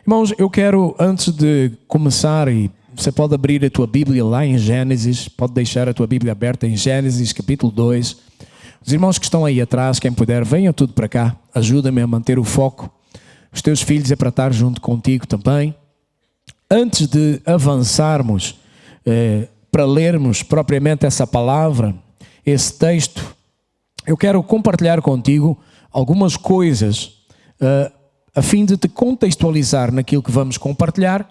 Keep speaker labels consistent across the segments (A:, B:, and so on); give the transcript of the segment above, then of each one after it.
A: Irmãos, eu quero, antes de começar, e você pode abrir a tua Bíblia lá em Gênesis, pode deixar a tua Bíblia aberta em Gênesis capítulo 2. Os irmãos que estão aí atrás, quem puder, venham tudo para cá, ajuda-me a manter o foco. Os teus filhos é para estar junto contigo também. Antes de avançarmos para lermos propriamente essa palavra, esse texto, eu quero compartilhar contigo algumas coisas a fim de te contextualizar naquilo que vamos compartilhar,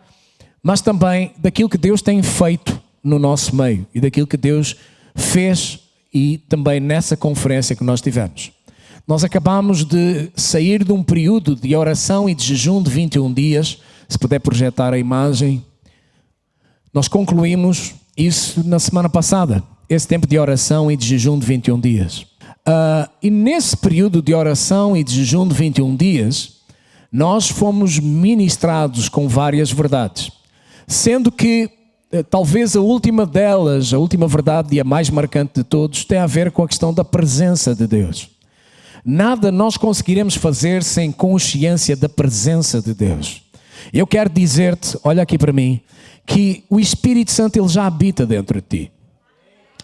A: mas também daquilo que Deus tem feito no nosso meio e daquilo que Deus fez e também nessa conferência que nós tivemos. Nós acabamos de sair de um período de oração e de jejum de 21 dias, se puder projetar a imagem. Nós concluímos isso na semana passada, esse tempo de oração e de jejum de 21 dias. E nesse período de oração e de jejum de 21 dias, nós fomos ministrados com várias verdades, sendo que talvez a última delas, a última verdade e a mais marcante de todos, tem a ver com a questão da presença de Deus. Nada nós conseguiremos fazer sem consciência da presença de Deus. Eu quero dizer-te, olha aqui para mim, que o Espírito Santo ele já habita dentro de ti.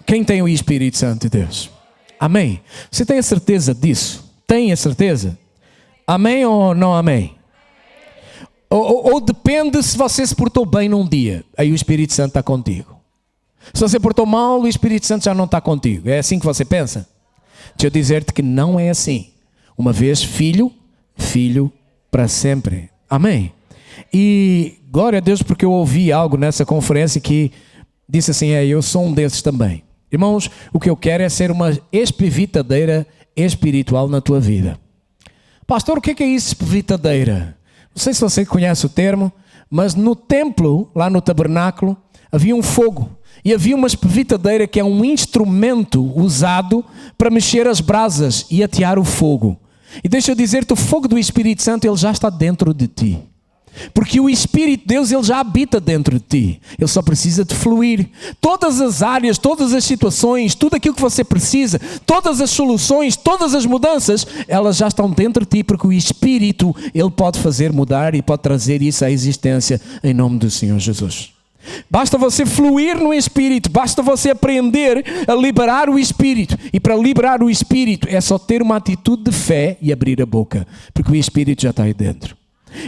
A: Quem tem o Espírito Santo de Deus? Amém? Você tem a certeza disso? Tem a certeza? Amém ou não amém? Ou depende se você se portou bem num dia, aí o Espírito Santo está contigo. Se você portou mal, o Espírito Santo já não está contigo. É assim que você pensa? Deixa eu dizer-te que não é assim. Uma vez filho, filho para sempre. Amém? E glória a Deus porque eu ouvi algo nessa conferência que disse assim, eu sou um desses também. Irmãos, o que eu quero é ser uma espivitadeira espiritual na tua vida. Pastor, o que é isso, espivitadeira? Não sei se você conhece o termo, mas no templo, lá no tabernáculo, havia um fogo. E havia uma espivitadeira que é um instrumento usado para mexer as brasas e atear o fogo. E deixa eu dizer-te, o fogo do Espírito Santo ele já está dentro de ti. Porque o Espírito de Deus ele já habita dentro de ti. Ele só precisa de fluir. Todas as áreas, todas as situações, tudo aquilo que você precisa, todas as soluções, todas as mudanças, elas já estão dentro de ti, porque o Espírito ele pode fazer mudar e pode trazer isso à existência em nome do Senhor Jesus. Basta você fluir no Espírito, basta você aprender a liberar o Espírito. E para liberar o Espírito é só ter uma atitude de fé e abrir a boca, porque o Espírito já está aí dentro.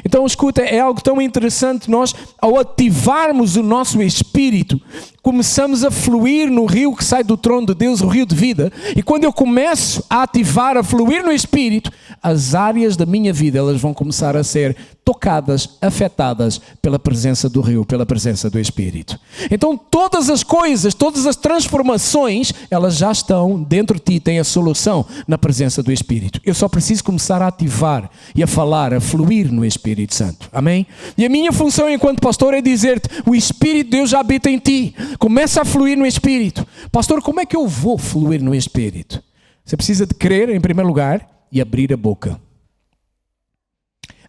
A: Então escuta, é algo tão interessante, nós ao ativarmos o nosso espírito, começamos a fluir no rio que sai do trono de Deus, o rio de vida. E quando eu começo a ativar, a fluir no espírito, as áreas da minha vida, elas vão começar a ser tocadas, afetadas pela presença do rio, pela presença do Espírito. Então todas as coisas, todas as transformações, elas já estão dentro de ti, tem a solução na presença do Espírito. Eu só preciso começar a ativar e a falar, a fluir no Espírito Santo. Amém? E a minha função enquanto pastor é dizer-te, o Espírito de Deus já habita em ti. Começa a fluir no Espírito. Pastor, como é que eu vou fluir no Espírito? Você precisa de crer em primeiro lugar e abrir a boca.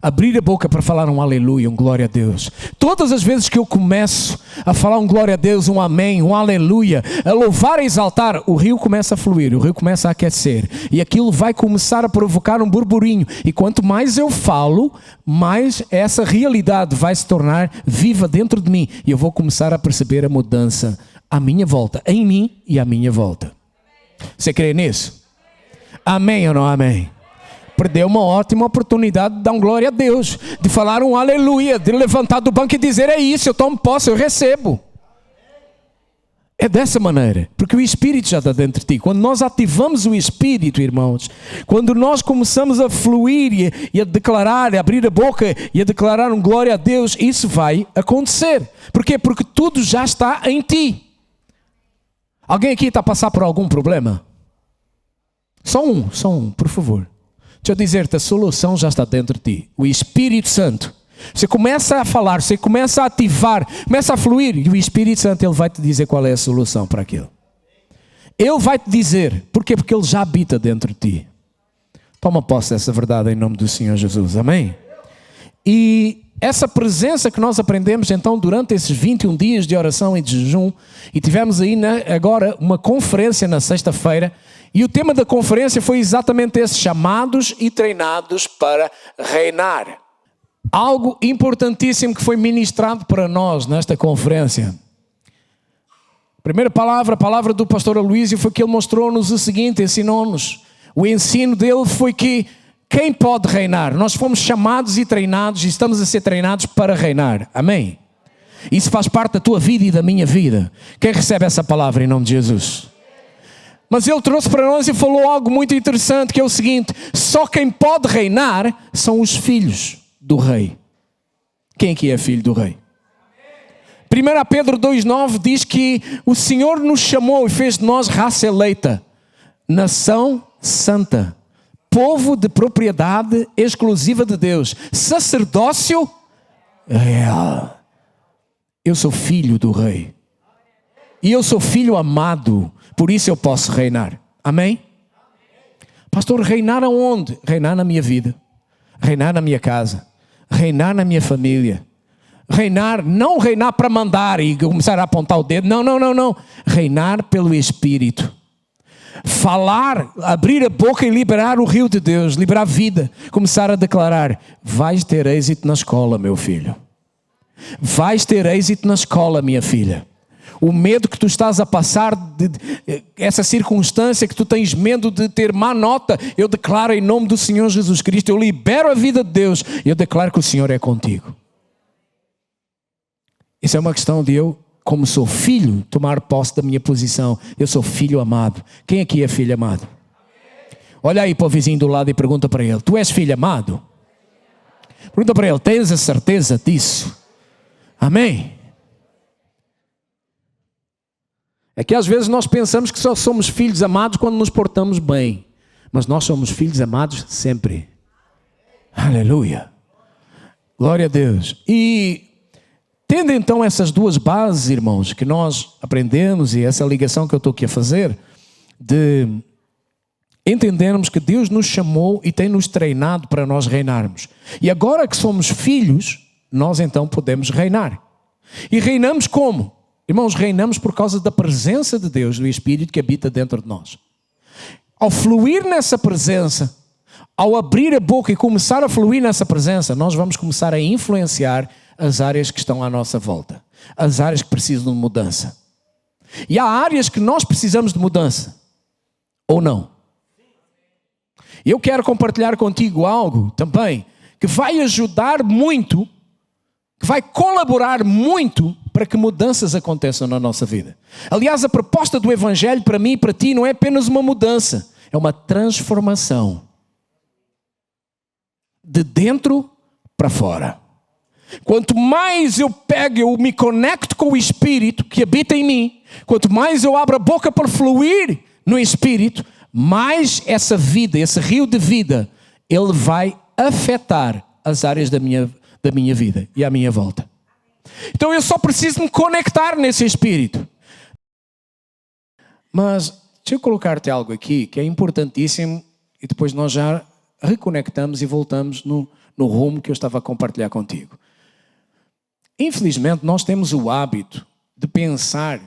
A: Abrir a boca para falar um aleluia, um glória a Deus. Todas as vezes que eu começo a falar um glória a Deus, um amém, um aleluia, a louvar e exaltar, o rio começa a fluir, o rio começa a aquecer. E aquilo vai começar a provocar um burburinho. E quanto mais eu falo, mais essa realidade vai se tornar viva dentro de mim. E eu vou começar a perceber a mudança à minha volta, em mim e à minha volta. Você crê nisso? Amém ou não amém? Perdeu uma ótima oportunidade de dar um glória a Deus, de falar um aleluia, de levantar do banco e dizer, é isso, eu tomo posse, eu recebo. É dessa maneira, porque o Espírito já está dentro de ti. Quando nós ativamos o Espírito, irmãos, quando nós começamos a fluir e a declarar, a abrir a boca e a declarar um glória a Deus, isso vai acontecer. Porquê? Porque tudo já está em ti. Alguém aqui está a passar por algum problema? Só um, por favor. Deixa eu dizer-te, a solução já está dentro de ti. O Espírito Santo. Você começa a falar, você começa a ativar, começa a fluir e o Espírito Santo ele vai te dizer qual é a solução para aquilo. Ele vai te dizer. Porquê? Porque ele já habita dentro de ti. Toma posse dessa verdade em nome do Senhor Jesus. Amém? E essa presença que nós aprendemos então durante esses 21 dias de oração e de jejum, e tivemos aí agora uma conferência na sexta-feira, e o tema da conferência foi exatamente esse, chamados e treinados para reinar. Algo importantíssimo que foi ministrado para nós nesta conferência. Primeira palavra, a palavra do pastor Aloísio, foi que ele mostrou-nos o seguinte, ensinou-nos. O ensino dele foi que quem pode reinar? Nós fomos chamados e treinados e estamos a ser treinados para reinar. Amém? Isso faz parte da tua vida e da minha vida. Quem recebe essa palavra em nome de Jesus? Mas ele trouxe para nós e falou algo muito interessante, que é o seguinte: só quem pode reinar são os filhos do rei. Quem aqui é filho do rei? 1 Pedro 2,9 diz que o Senhor nos chamou e fez de nós raça eleita, nação santa, povo de propriedade exclusiva de Deus, sacerdócio real. Eu sou filho do rei. E eu sou filho amado, por isso eu posso reinar. Amém? Pastor, reinar aonde? Reinar na minha vida, reinar na minha casa, reinar na minha família. Reinar, não reinar para mandar e começar a apontar o dedo. Não. Reinar pelo Espírito. Falar, abrir a boca e liberar o rio de Deus, liberar vida. Começar a declarar: vais ter êxito na escola, meu filho. Vais ter êxito na escola, minha filha. O medo que tu estás a passar, essa circunstância que tu tens medo de ter má nota, eu declaro em nome do Senhor Jesus Cristo, eu libero a vida de Deus e eu declaro que o Senhor é contigo. Isso é uma questão de eu, como sou filho, tomar posse da minha posição. Eu sou filho amado. Quem aqui é filho amado? Olha aí para o vizinho do lado e pergunta para ele: tu és filho amado? Pergunta para ele: tens a certeza disso? Amém? É que às vezes nós pensamos que só somos filhos amados quando nos portamos bem. Mas nós somos filhos amados sempre. Aleluia. Glória a Deus. E tendo então essas duas bases, irmãos, que nós aprendemos, e essa ligação que eu estou aqui a fazer, de entendermos que Deus nos chamou e tem nos treinado para nós reinarmos. E agora que somos filhos, nós então podemos reinar. E reinamos como? Irmãos, reinamos por causa da presença de Deus, do Espírito que habita dentro de nós. Ao fluir nessa presença, ao abrir a boca e começar a fluir nessa presença, nós vamos começar a influenciar as áreas que estão à nossa volta, as áreas que precisam de mudança. E há áreas que nós precisamos de mudança, ou não? Eu quero compartilhar contigo algo também que vai ajudar muito, que vai colaborar muito para que mudanças aconteçam na nossa vida. Aliás, a proposta do Evangelho para mim e para ti não é apenas uma mudança, é uma transformação de dentro para fora. Quanto mais eu me conecto com o Espírito que habita em mim, quanto mais eu abro a boca para fluir no Espírito, mais essa vida, esse rio de vida, ele vai afetar as áreas da minha vida e à minha volta. Então eu só preciso me conectar nesse Espírito. Mas deixa eu colocar-te algo aqui que é importantíssimo e depois nós já reconectamos e voltamos no rumo que eu estava a compartilhar contigo. Infelizmente, nós temos o hábito de pensar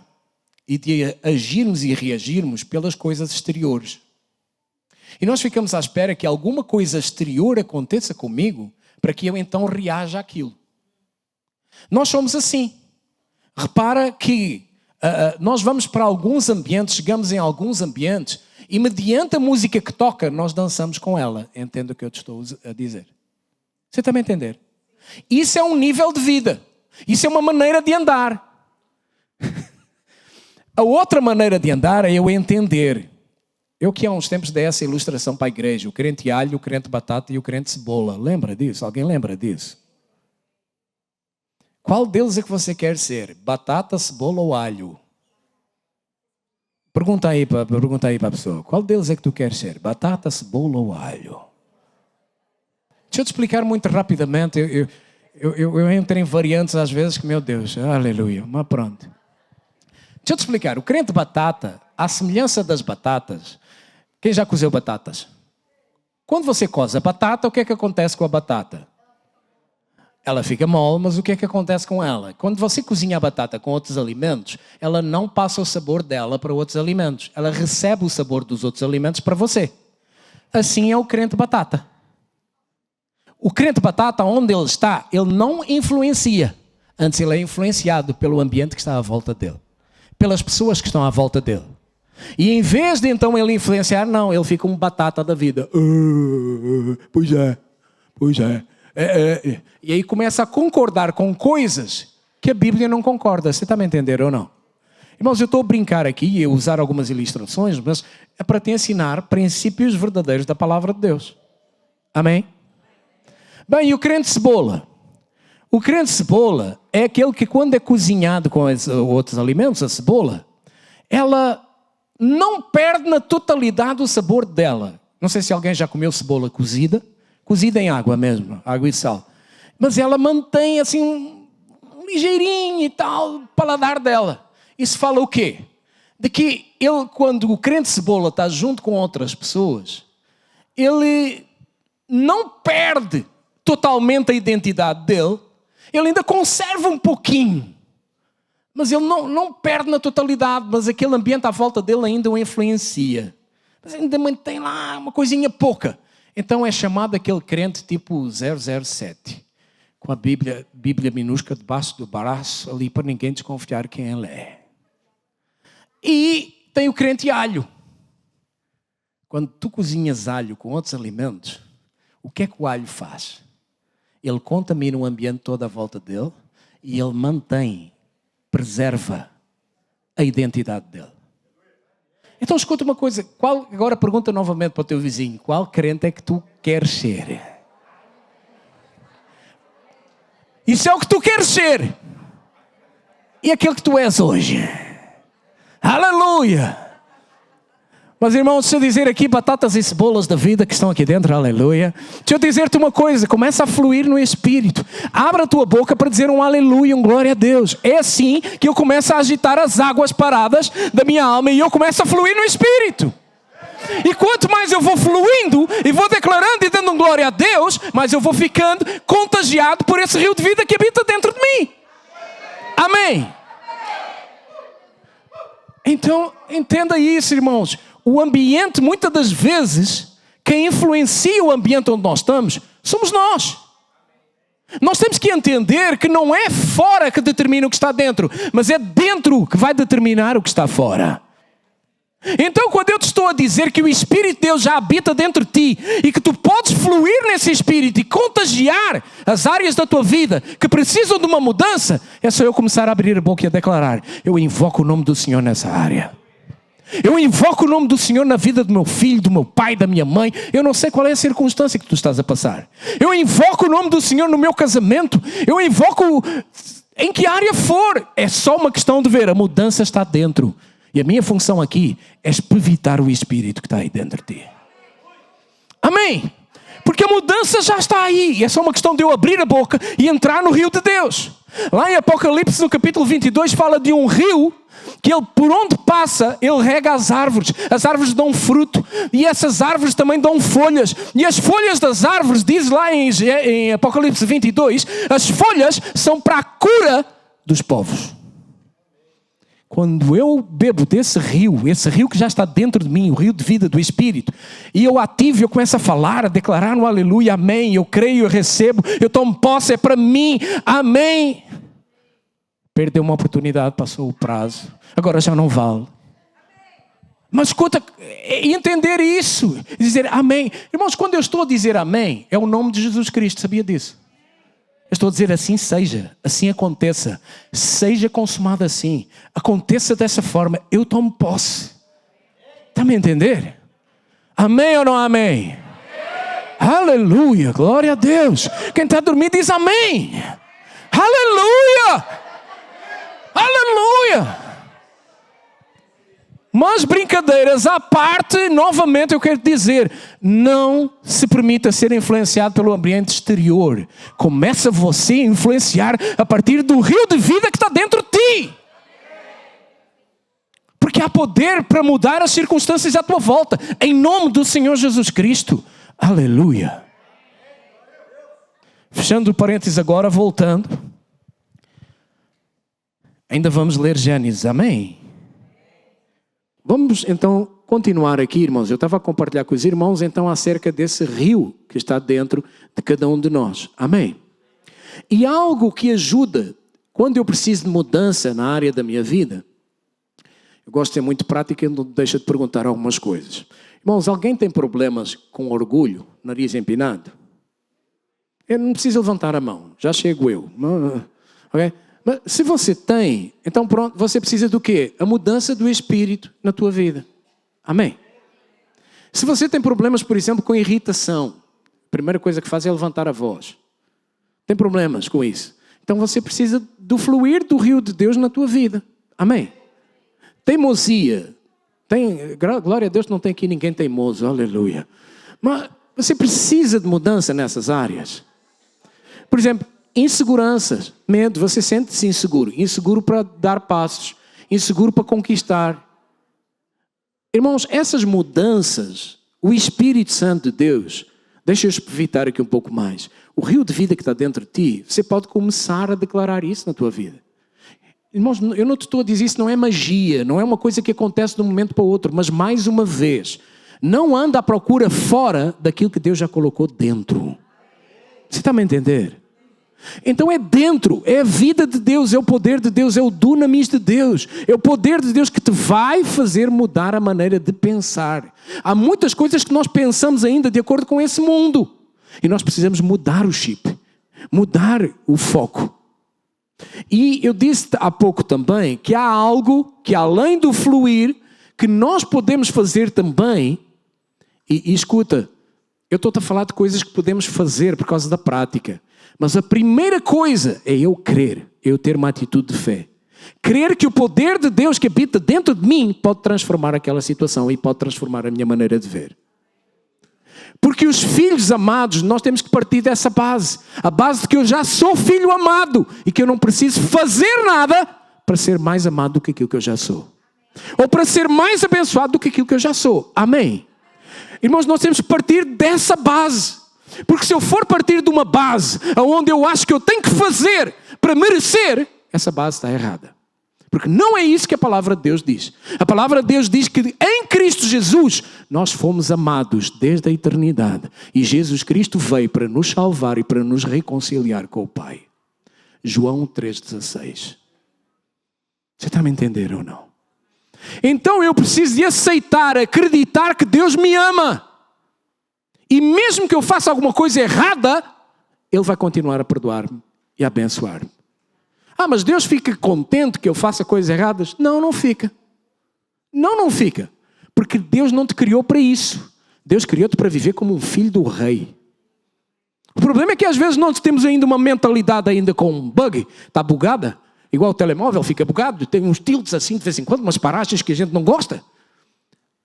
A: e de agirmos e reagirmos pelas coisas exteriores. E nós ficamos à espera que alguma coisa exterior aconteça comigo para que eu então reaja àquilo. Nós somos assim. Repara que nós vamos para alguns ambientes, chegamos em alguns ambientes e mediante a música que toca, nós dançamos com ela. Entenda o que eu te estou a dizer. Você está a me entender? Isso é um nível de vida. Isso é uma maneira de andar. A outra maneira de andar é eu entender. Eu que há uns tempos dei essa ilustração para a igreja. O crente alho, o crente batata e o crente cebola. Lembra disso? Alguém lembra disso? Qual deles é que você quer ser? Batata, cebola ou alho? Pergunta aí para a pessoa. Qual deles é que tu queres ser? Batata, cebola ou alho? Deixa eu te explicar muito rapidamente. Eu entro em variantes às vezes que, meu Deus, aleluia, mas pronto. Deixa eu te explicar. O crente batata, à semelhança das batatas, quem já cozeu batatas? Quando você coze a batata, o que é que acontece com a batata? Ela fica mole, mas o que é que acontece com ela? Quando você cozinha a batata com outros alimentos, ela não passa o sabor dela para outros alimentos. Ela recebe o sabor dos outros alimentos para você. Assim é o crente batata. O crente batata, onde ele está, ele não influencia. Antes ele é influenciado pelo ambiente que está à volta dele, pelas pessoas que estão à volta dele. E em vez de então ele influenciar, não, ele fica um batata da vida. Pois é. E aí começa a concordar com coisas que a Bíblia não concorda. Você está me entendendo ou não? Irmãos, eu estou a brincar aqui e a usar algumas ilustrações, mas é para te ensinar princípios verdadeiros da palavra de Deus. Amém? Bem, e o crente cebola? O crente cebola é aquele que quando é cozinhado com outros alimentos, a cebola, ela não perde na totalidade o sabor dela. Não sei se alguém já comeu cebola cozida em água mesmo, água e sal. Mas ela mantém assim um ligeirinho e tal, o paladar dela. Isso fala o quê? De que ele, quando o crente cebola está junto com outras pessoas, ele não perde totalmente a identidade dele, ele ainda conserva um pouquinho. Mas ele não perde na totalidade, mas aquele ambiente à volta dele ainda o influencia. Mas ainda mantém lá uma coisinha pouca. Então é chamado aquele crente tipo 007, com a Bíblia minúscula debaixo do braço, ali para ninguém desconfiar quem ele é. E tem o crente alho. Quando tu cozinhas alho com outros alimentos, o que é que o alho faz? Ele contamina o ambiente todo à volta dele e ele preserva a identidade dele. Então escuta uma coisa, agora pergunta novamente para o teu vizinho, qual crente é que tu queres ser? Isso é o que tu queres ser. E aquele que tu és hoje. Aleluia! Mas irmãos, deixa eu dizer aqui, batatas e cebolas da vida que estão aqui dentro, aleluia. Deixa eu dizer-te uma coisa, começa a fluir no Espírito. Abra a tua boca para dizer um aleluia, um glória a Deus. É assim que eu começo a agitar as águas paradas da minha alma e eu começo a fluir no Espírito. E quanto mais eu vou fluindo e vou declarando e dando um glória a Deus, mais eu vou ficando contagiado por esse rio de vida que habita dentro de mim. Amém? Então, entenda isso, irmãos. O ambiente, muitas das vezes, quem influencia o ambiente onde nós estamos, somos nós. Nós temos que entender que não é fora que determina o que está dentro, mas é dentro que vai determinar o que está fora. Então, quando eu te estou a dizer que o Espírito de Deus já habita dentro de ti e que tu podes fluir nesse Espírito e contagiar as áreas da tua vida que precisam de uma mudança, é só eu começar a abrir a boca e a declarar: eu invoco o nome do Senhor nessa área. Eu invoco o nome do Senhor na vida do meu filho, do meu pai, da minha mãe. Eu não sei qual é a circunstância que tu estás a passar. Eu invoco o nome do Senhor no meu casamento. Eu invoco em que área for. É só uma questão de ver, a mudança está dentro. E a minha função aqui é evitar o Espírito que está aí dentro de ti. Amém? Porque a mudança já está aí. E é só uma questão de eu abrir a boca e entrar no rio de Deus. Lá em Apocalipse, no capítulo 22, fala de um rio que ele, por onde passa, ele rega as árvores. As árvores dão fruto. E essas árvores também dão folhas. E as folhas das árvores, diz lá em Apocalipse 22, as folhas são para a cura dos povos. Quando eu bebo desse rio, esse rio que já está dentro de mim, o rio de vida do Espírito, e eu ativo, eu começo a falar, a declarar no aleluia, amém, eu creio, eu recebo, eu tomo posse, é para mim, amém. Perdeu uma oportunidade, passou o prazo, agora já não vale. Mas escuta, entender isso, dizer amém. Irmãos, quando eu estou a dizer amém, é o nome de Jesus Cristo, sabia disso? Eu estou a dizer assim seja, assim aconteça, seja consumado assim, aconteça dessa forma, eu tomo posse. Está me a entender? Amém ou não amém? Aleluia, glória a Deus. Quem está dormindo diz amém. Aleluia, aleluia. Mas brincadeiras à parte, novamente eu quero dizer, não se permita ser influenciado pelo ambiente exterior. Começa você a influenciar a partir do rio de vida que está dentro de ti. Porque há poder para mudar as circunstâncias à tua volta, em nome do Senhor Jesus Cristo. Aleluia. Fechando o parênteses agora, voltando. Ainda vamos ler Gênesis, amém? Vamos então continuar aqui, irmãos, eu estava a compartilhar com os irmãos então acerca desse rio que está dentro de cada um de nós. Amém? E algo que ajuda, quando eu preciso de mudança na área da minha vida, eu gosto de ser muito prático e não deixa de perguntar algumas coisas. Irmãos, alguém tem problemas com orgulho, nariz empinado? Eu não preciso levantar a mão, já chego eu. Okay? Mas se você tem, então pronto, você precisa do quê? A mudança do Espírito na tua vida. Amém? Se você tem problemas, por exemplo, com irritação, a primeira coisa que faz é levantar a voz. Tem problemas com isso. Então você precisa do fluir do rio de Deus na tua vida. Amém? Teimosia. Glória a Deus, não tem aqui ninguém teimoso. Aleluia. Mas você precisa de mudança nessas áreas. Por exemplo, inseguranças, medo. Você sente-se inseguro. Inseguro para dar passos. Inseguro para conquistar. Irmãos, essas mudanças, o Espírito Santo de Deus, deixa eu evitar aqui um pouco mais. O rio de vida que está dentro de ti, você pode começar a declarar isso na tua vida. Irmãos, eu não te estou a dizer isso, não é magia, não é uma coisa que acontece de um momento para o outro, mas mais uma vez, não anda à procura fora daquilo que Deus já colocou dentro. Você está a me entender? Então é dentro, é a vida de Deus, é o poder de Deus, é o dunamis de Deus, é o poder de Deus que te vai fazer mudar a maneira de pensar. Há muitas coisas que nós pensamos ainda de acordo com esse mundo. E nós precisamos mudar o chip, mudar o foco. E eu disse há pouco também que há algo que além do fluir, que nós podemos fazer também. E escuta, eu estou-te a falar de coisas que podemos fazer por causa da prática. Mas a primeira coisa é eu crer, eu ter uma atitude de fé. Crer que o poder de Deus que habita dentro de mim pode transformar aquela situação e pode transformar a minha maneira de ver. Porque os filhos amados, nós temos que partir dessa base. A base de que eu já sou filho amado e que eu não preciso fazer nada para ser mais amado do que aquilo que eu já sou. Ou para ser mais abençoado do que aquilo que eu já sou. Amém? Irmãos, nós temos que partir dessa base. Porque se eu for partir de uma base onde eu acho que eu tenho que fazer para merecer, essa base está errada. Porque não é isso que a palavra de Deus diz. A palavra de Deus diz que em Cristo Jesus nós fomos amados desde a eternidade. E Jesus Cristo veio para nos salvar e para nos reconciliar com o Pai. João 3,16. Você está a me entender ou não? Então eu preciso de aceitar, acreditar que Deus me ama. E mesmo que eu faça alguma coisa errada, Ele vai continuar a perdoar-me e a abençoar-me. Ah, mas Deus fica contente que eu faça coisas erradas? Não, não fica. Não fica. Porque Deus não te criou para isso. Deus criou-te para viver como um filho do rei. O problema é que às vezes nós temos ainda uma mentalidade ainda com um bug. Está bugada. Igual o telemóvel fica bugado. Tem uns tilts assim de vez em quando, umas paragens que a gente não gosta.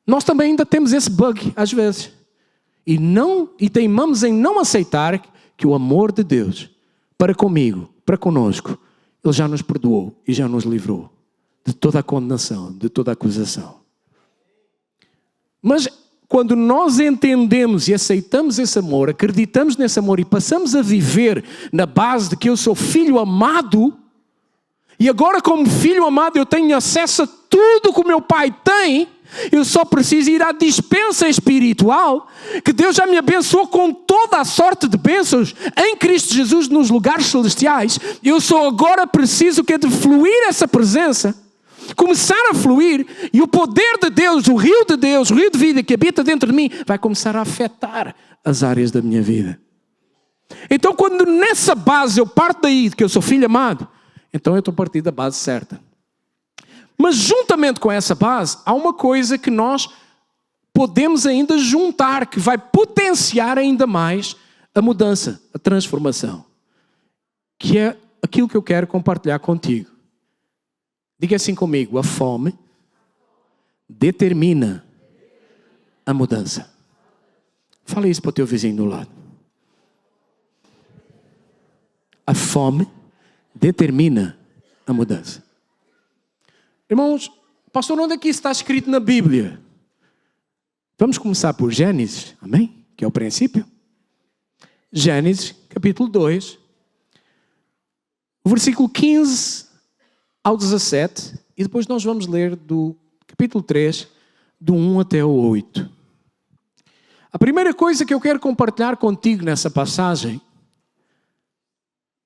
A: Nós também ainda temos esse bug às vezes. E teimamos em não aceitar que o amor de Deus para comigo, para conosco, Ele já nos perdoou e já nos livrou de toda a condenação, de toda a acusação. Mas quando nós entendemos e aceitamos esse amor, acreditamos nesse amor e passamos a viver na base de que eu sou filho amado, e agora como filho amado eu tenho acesso a tudo que o meu Pai tem, eu só preciso ir à dispensa espiritual, que Deus já me abençoou com toda a sorte de bênçãos em Cristo Jesus nos lugares celestiais. Eu só agora preciso que é de fluir essa presença, começar a fluir, e o poder de Deus, o rio de vida que habita dentro de mim, vai começar a afetar as áreas da minha vida. Então quando nessa base eu parto daí, de que eu sou filho amado, então eu estou partindo da base certa. Mas juntamente com essa base, há uma coisa que nós podemos ainda juntar, que vai potenciar ainda mais a mudança, a transformação. Que é aquilo que eu quero compartilhar contigo. Diga assim comigo: a fome determina a mudança. Fala isso para o teu vizinho do lado. A fome determina a mudança. Irmãos, pastor, onde é que isso está escrito na Bíblia? Vamos começar por Gênesis, amém? Que é o princípio. Gênesis, capítulo 2, o versículo 15 ao 17, e depois nós vamos ler do capítulo 3, do 1 até o 8. A primeira coisa que eu quero compartilhar contigo nessa passagem,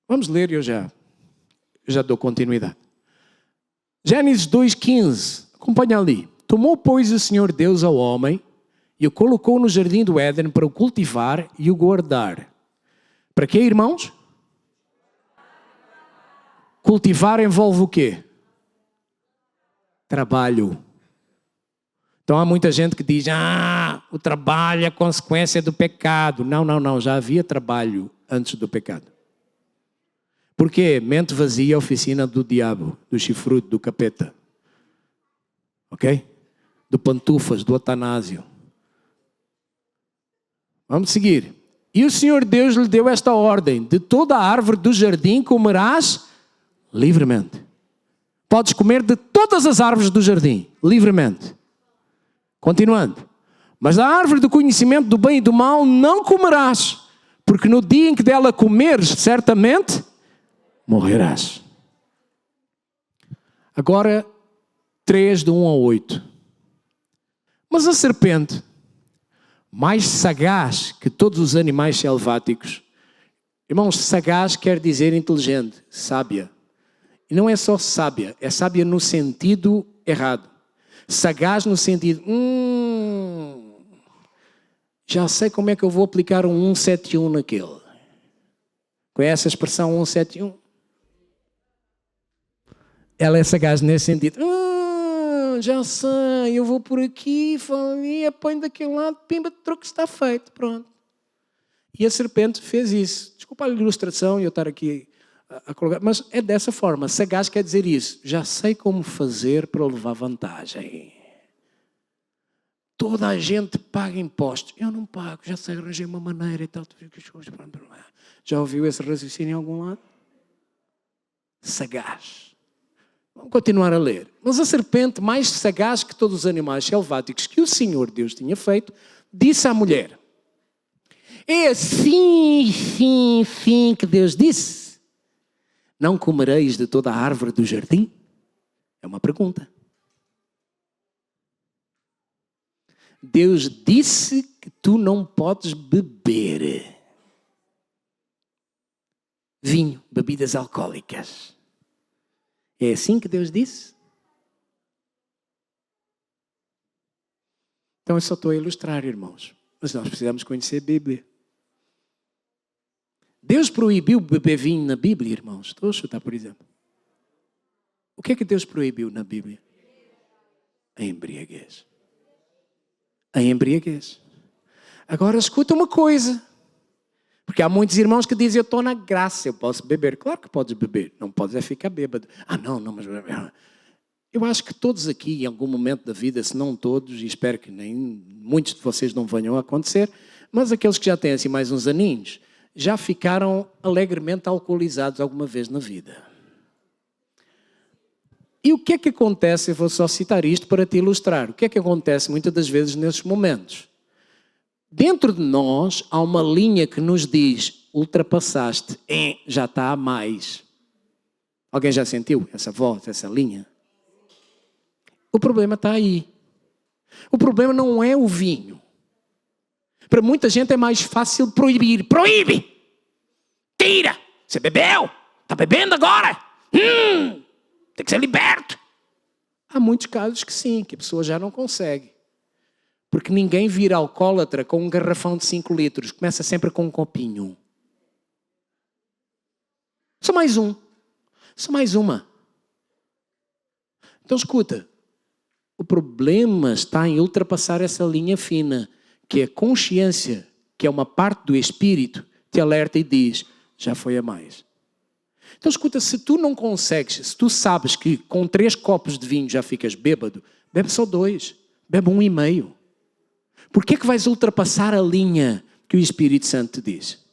A: vamos ler e eu já dou continuidade. Gênesis 2,15, acompanha ali. Tomou, pois, o Senhor Deus ao homem e o colocou no jardim do Éden para o cultivar e o guardar. Para quê, irmãos? Cultivar envolve o quê? Trabalho. Então há muita gente que diz, o trabalho é consequência do pecado. Não, já havia trabalho antes do pecado. Por quê? Mente vazia, oficina do diabo, do chifrudo, do capeta. Ok? Do pantufas, do Atanásio. Vamos seguir. E o Senhor Deus lhe deu esta ordem: de toda a árvore do jardim comerás livremente. Podes comer de todas as árvores do jardim, livremente. Continuando. Mas da árvore do conhecimento do bem e do mal não comerás, porque no dia em que dela comeres, certamente morrerás. Agora, 3, do 1 ao 8. Mas a serpente, mais sagaz que todos os animais selváticos, irmãos, sagaz quer dizer inteligente, sábia. E não é só sábia, é sábia no sentido errado. Sagaz no sentido, já sei como é que eu vou aplicar um 171 naquele. Conhece a expressão 171? Ela é sagaz nesse sentido. Já sei, eu vou por aqui, falo ali, apanho daquele lado, pimba, troco, está feito, pronto. E a serpente fez isso. Desculpa a ilustração e eu estar aqui a colocar, mas é dessa forma. Sagaz quer dizer isso. Já sei como fazer para levar vantagem. Toda a gente paga impostos. Eu não pago, já sei, arranjei uma maneira e tal. Já ouviu esse raciocínio em algum lado? Sagaz. Vamos continuar a ler. Mas a serpente, mais sagaz que todos os animais selváticos que o Senhor Deus tinha feito, disse à mulher: é assim que Deus disse: não comereis de toda a árvore do jardim? É uma pergunta. Deus disse que tu não podes beber vinho, bebidas alcoólicas. É assim que Deus disse? Então eu só estou a ilustrar, irmãos. Mas nós precisamos conhecer a Bíblia. Deus proibiu beber vinho na Bíblia, irmãos. Estou a chutar, por exemplo. O que é que Deus proibiu na Bíblia? A embriaguez. A embriaguez. Agora escuta uma coisa. Porque há muitos irmãos que dizem, eu estou na graça, eu posso beber. Claro que podes beber, não podes é ficar bêbado. Não, mas... Eu acho que todos aqui, em algum momento da vida, se não todos, e espero que nem muitos de vocês não venham a acontecer, mas aqueles que já têm assim mais uns aninhos, já ficaram alegremente alcoolizados alguma vez na vida. E o que é que acontece? Eu vou só citar isto para te ilustrar. O que é que acontece muitas das vezes nesses momentos? Dentro de nós há uma linha que nos diz, ultrapassaste, já está a mais. Alguém já sentiu essa voz, essa linha? O problema está aí. O problema não é o vinho. Para muita gente é mais fácil proibir. Proíbe! Tira! Você bebeu? Está bebendo agora? Tem que ser liberto. Há muitos casos que sim, que a pessoa já não consegue. Porque ninguém vira alcoólatra com um garrafão de 5 litros. Começa sempre com um copinho. Só mais um. Só mais uma. Então escuta. O problema está em ultrapassar essa linha fina, que é a consciência, que é uma parte do espírito, te alerta e diz, já foi a mais. Então escuta, se tu não consegues, se tu sabes que com 3 copos de vinho já ficas bêbado, bebe só 2, bebe 1,5. Por que é que vais ultrapassar a linha que o Espírito Santo te diz?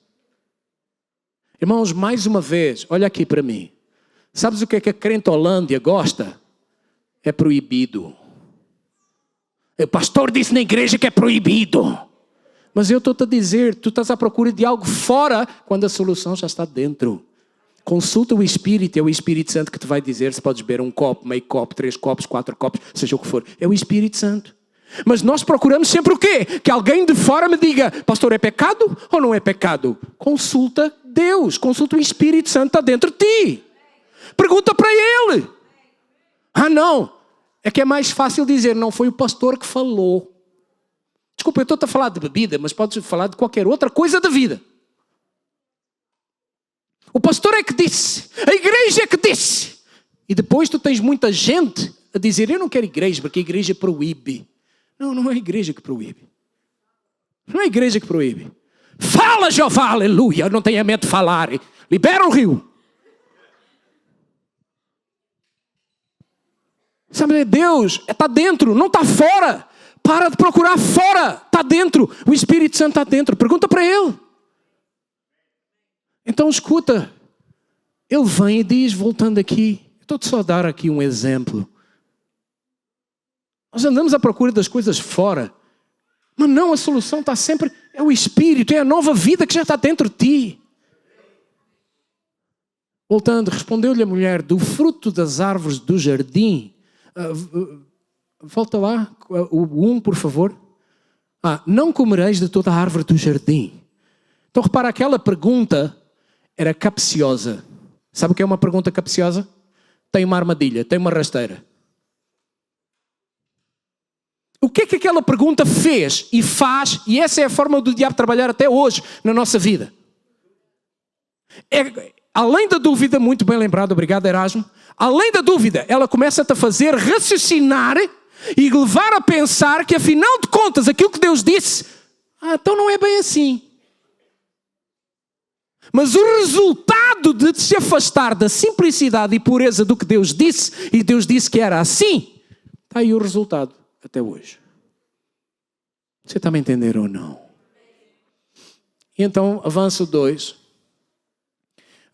A: Irmãos, mais uma vez, olha aqui para mim. Sabes o que é que a Crentolândia gosta? É proibido. O pastor disse na igreja que é proibido. Mas eu estou-te a dizer, tu estás à procura de algo fora, quando a solução já está dentro. Consulta o Espírito, é o Espírito Santo que te vai dizer se podes beber 1 copo, meio copo, 3 copos, 4 copos, seja o que for. É o Espírito Santo. Mas nós procuramos sempre o quê? Que alguém de fora me diga, pastor, é pecado ou não é pecado? Consulta Deus, consulta o Espírito Santo, está dentro de ti. Pergunta para Ele. Não, é que é mais fácil dizer, não foi o pastor que falou. Desculpa, eu estou a falar de bebida, mas podes falar de qualquer outra coisa da vida. O pastor é que disse, a igreja é que disse. E depois tu tens muita gente a dizer, eu não quero igreja, porque a igreja proíbe. Não é a igreja que proíbe. Não é a igreja que proíbe. Fala, Jeová, aleluia, não tenha medo de falar. Libera o rio. Sabe, Deus está dentro, não está fora. Para de procurar fora, está dentro. O Espírito Santo está dentro. Pergunta para Ele. Então escuta. Ele vem e diz, voltando aqui. Estou-te só a dar aqui um exemplo. Nós andamos à procura das coisas fora. Mas não, a solução está sempre... É o Espírito, é a nova vida que já está dentro de ti. Voltando, respondeu-lhe a mulher, do fruto das árvores do jardim... volta lá, o 1, por favor. Não comereis de toda a árvore do jardim. Então repara, aquela pergunta era capciosa. Sabe o que é uma pergunta capciosa? Tem uma armadilha, tem uma rasteira. O que é que aquela pergunta fez e faz, e essa é a forma do diabo trabalhar até hoje na nossa vida. Além da dúvida, muito bem lembrado, obrigado Erasmo, além da dúvida, ela começa-te a fazer raciocinar e levar a pensar que afinal de contas, aquilo que Deus disse, então não é bem assim. Mas o resultado de se afastar da simplicidade e pureza do que Deus disse, e Deus disse que era assim, está aí o resultado até hoje. Você está me entendendo ou não? E então, avanço 2.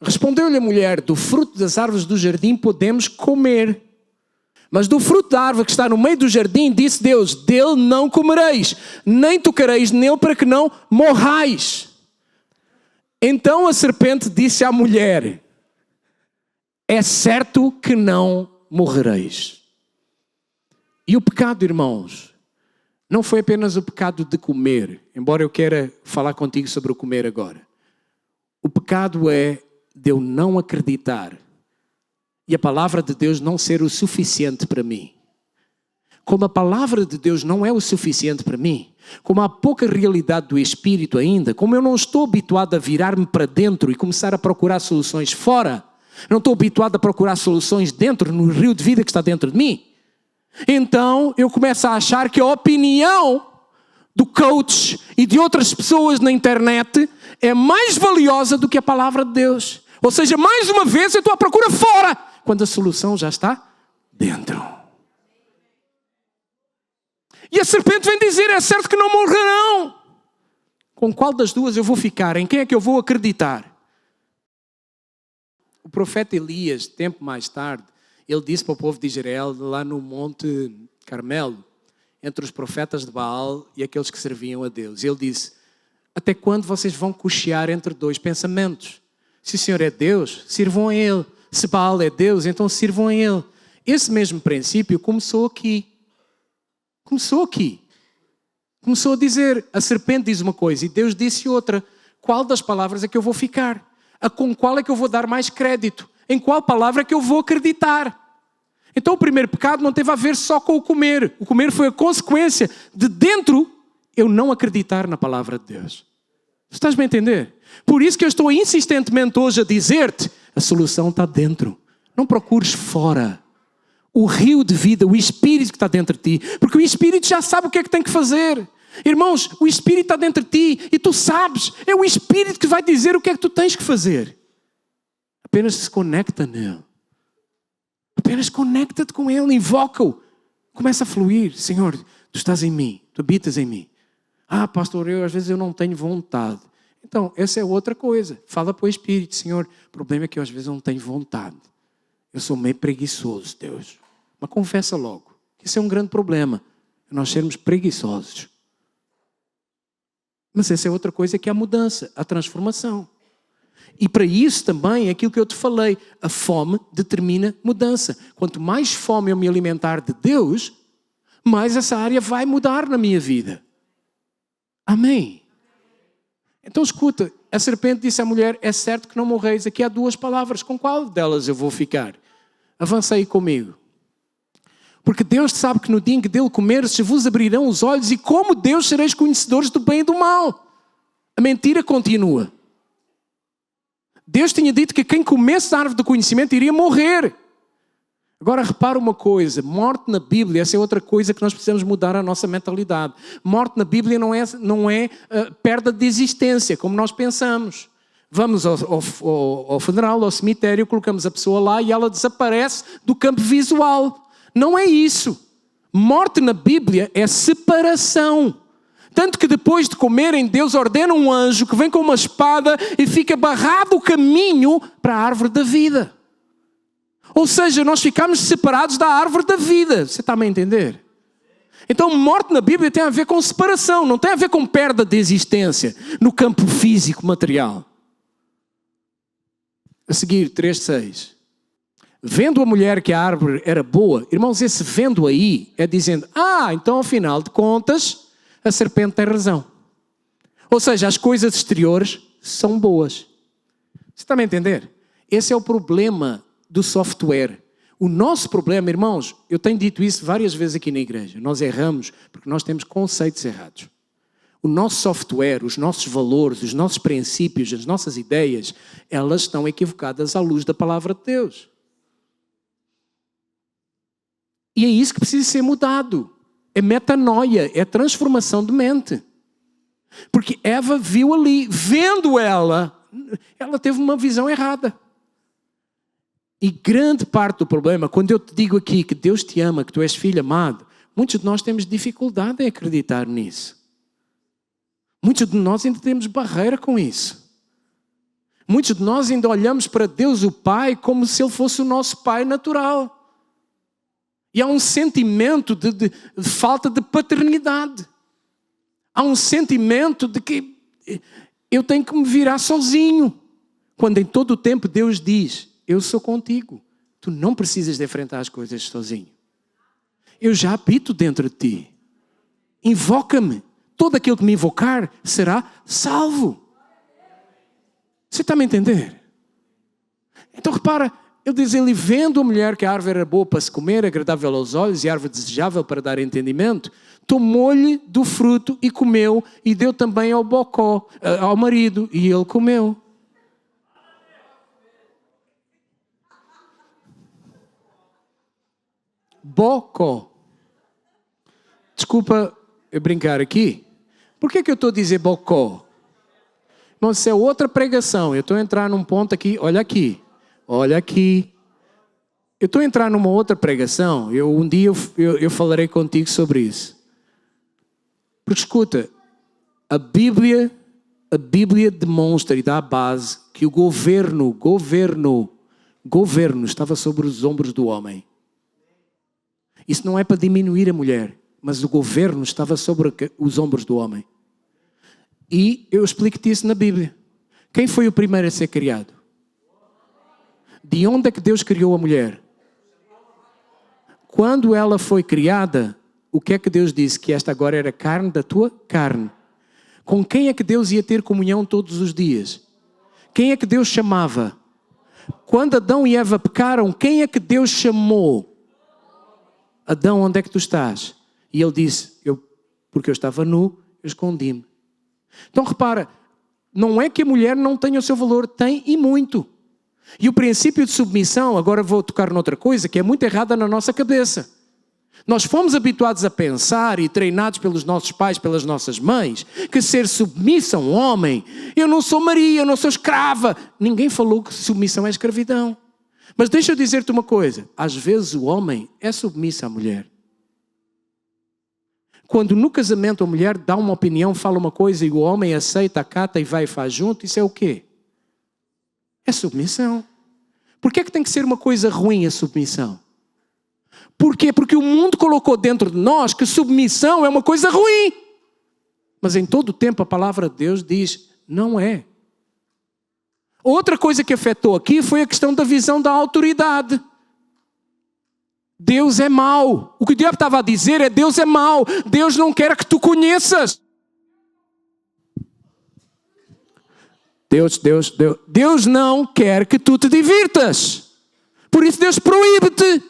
A: Respondeu-lhe a mulher, do fruto das árvores do jardim podemos comer. Mas do fruto da árvore que está no meio do jardim, disse Deus, dele não comereis, nem tocareis nele para que não morrais. Então a serpente disse à mulher, é certo que não morrereis. E o pecado, irmãos, não foi apenas o pecado de comer, embora eu queira falar contigo sobre o comer agora. O pecado é de eu não acreditar e a palavra de Deus não ser o suficiente para mim. Como a palavra de Deus não é o suficiente para mim, como há pouca realidade do Espírito ainda, como eu não estou habituado a virar-me para dentro e começar a procurar soluções fora, não estou habituado a procurar soluções dentro, no rio de vida que está dentro de mim, então eu começo a achar que a opinião do coach e de outras pessoas na internet é mais valiosa do que a palavra de Deus. Ou seja, mais uma vez eu estou à procura fora, quando a solução já está dentro. E a serpente vem dizer, é certo que não morrerão. Com qual das duas eu vou ficar? Em quem é que eu vou acreditar? O profeta Elias, tempo mais tarde, ele disse para o povo de Israel, lá no Monte Carmelo, entre os profetas de Baal e aqueles que serviam a Deus. Ele disse, até quando vocês vão cochear entre dois pensamentos? Se o Senhor é Deus, sirvam a Ele. Se Baal é Deus, então sirvam a Ele. Esse mesmo princípio começou aqui. Começou a dizer, a serpente diz uma coisa e Deus disse outra. Qual das palavras é que eu vou ficar? Com qual é que eu vou dar mais crédito? Em qual palavra é que eu vou acreditar? Então o primeiro pecado não teve a ver só com o comer. O comer foi a consequência de dentro eu não acreditar na palavra de Deus. Estás-me a entender? Por isso que eu estou insistentemente hoje a dizer-te, a solução está dentro. Não procures fora. O rio de vida, o Espírito que está dentro de ti. Porque o Espírito já sabe o que é que tem que fazer. Irmãos, o Espírito está dentro de ti e tu sabes. É o Espírito que vai dizer o que é que tu tens que fazer. Apenas se conecta nele. Apenas conecta-te com ele, invoca-o. Começa a fluir. Senhor, tu estás em mim, tu habitas em mim. Pastor, às vezes eu não tenho vontade. Então, essa é outra coisa. Fala para o Espírito, Senhor, o problema é que eu às vezes não tenho vontade. Eu sou meio preguiçoso, Deus. Mas confessa logo. Isso é um grande problema. Nós sermos preguiçosos. Mas essa é outra coisa que é a mudança, a transformação. E para isso também é aquilo que eu te falei. A fome determina mudança. Quanto mais fome eu me alimentar de Deus, mais essa área vai mudar na minha vida. Amém? Então escuta, a serpente disse à mulher, é certo que não morreis. Aqui há duas palavras, com qual delas eu vou ficar? Avança aí comigo. Porque Deus sabe que no dia em que dele comer, se vos abrirão os olhos, e como Deus sereis conhecedores do bem e do mal. A mentira continua. Deus tinha dito que quem comesse da árvore do conhecimento iria morrer. Agora repara uma coisa, morte na Bíblia, essa é outra coisa que nós precisamos mudar a nossa mentalidade. Morte na Bíblia não é perda de existência, como nós pensamos. Vamos ao funeral, ao cemitério, colocamos a pessoa lá e ela desaparece do campo visual. Não é isso. Morte na Bíblia é separação. Tanto que depois de comerem, Deus ordena um anjo que vem com uma espada e fica barrado o caminho para a árvore da vida. Ou seja, nós ficamos separados da árvore da vida. Você está-me a entender? Então, morte na Bíblia tem a ver com separação, não tem a ver com perda de existência no campo físico, material. A seguir, 3:6. Vendo a mulher que a árvore era boa, irmãos, esse vendo aí é dizendo, então, afinal de contas, a serpente tem razão. Ou seja, as coisas exteriores são boas. Você está-me a entender? Esse é o problema do software. O nosso problema, irmãos, eu tenho dito isso várias vezes aqui na igreja, nós erramos porque nós temos conceitos errados. O nosso software, os nossos valores, os nossos princípios, as nossas ideias, elas estão equivocadas à luz da palavra de Deus. E é isso que precisa ser mudado. É metanoia, é transformação de mente. Porque Eva viu ali, vendo ela teve uma visão errada. E grande parte do problema, quando eu te digo aqui que Deus te ama, que tu és filho amado, muitos de nós temos dificuldade em acreditar nisso. Muitos de nós ainda temos barreira com isso. Muitos de nós ainda olhamos para Deus o Pai como se Ele fosse o nosso Pai natural. E há um sentimento de falta de paternidade. Há um sentimento de que eu tenho que me virar sozinho. Quando em todo o tempo Deus diz, eu sou contigo. Tu não precisas de enfrentar as coisas sozinho. Eu já habito dentro de ti. Invoca-me. Todo aquele que me invocar será salvo. Você está a me entender? Então repara, ele diz, ele vendo a mulher que a árvore era boa para se comer, agradável aos olhos e árvore desejável para dar entendimento, tomou-lhe do fruto e comeu e deu também ao bocó, ao marido, e ele comeu. Bocó. Desculpa eu brincar aqui. Por que eu estou a dizer bocó? Não, isso é outra pregação. Eu estou a entrar num ponto aqui. Olha aqui. Olha aqui. Eu estou a entrar numa outra pregação. Um dia eu falarei contigo sobre isso. Porque escuta, a Bíblia demonstra e dá a base que o governo estava sobre os ombros do homem. Isso não é para diminuir a mulher, mas o governo estava sobre os ombros do homem. E eu explico-te isso na Bíblia. Quem foi o primeiro a ser criado? De onde é que Deus criou a mulher? Quando ela foi criada, o que é que Deus disse? Que esta agora era carne da tua carne. Com quem é que Deus ia ter comunhão todos os dias? Quem é que Deus chamava? Quando Adão e Eva pecaram, quem é que Deus chamou? Adão, onde é que tu estás? E ele disse, porque eu estava nu, eu escondi-me. Então repara, não é que a mulher não tenha o seu valor, tem e muito. E o princípio de submissão, agora vou tocar noutra coisa que é muito errada na nossa cabeça. Nós fomos habituados a pensar e treinados pelos nossos pais, pelas nossas mães, que ser submissa a um homem, eu não sou Maria, eu não sou escrava. Ninguém falou que submissão é escravidão. Mas deixa eu dizer-te uma coisa, às vezes o homem é submisso à mulher. Quando no casamento a mulher dá uma opinião, fala uma coisa e o homem aceita, acata e vai e faz junto, isso é o quê? É submissão. Por que é que tem que ser uma coisa ruim a submissão? Por quê? Porque o mundo colocou dentro de nós que submissão é uma coisa ruim. Mas em todo o tempo a palavra de Deus diz, não é. Outra coisa que afetou aqui foi a questão da visão da autoridade. Deus é mau. O que o diabo estava a dizer é: Deus é mau. Deus não quer que tu conheças. Deus não quer que tu te divirtas. Por isso Deus proíbe-te.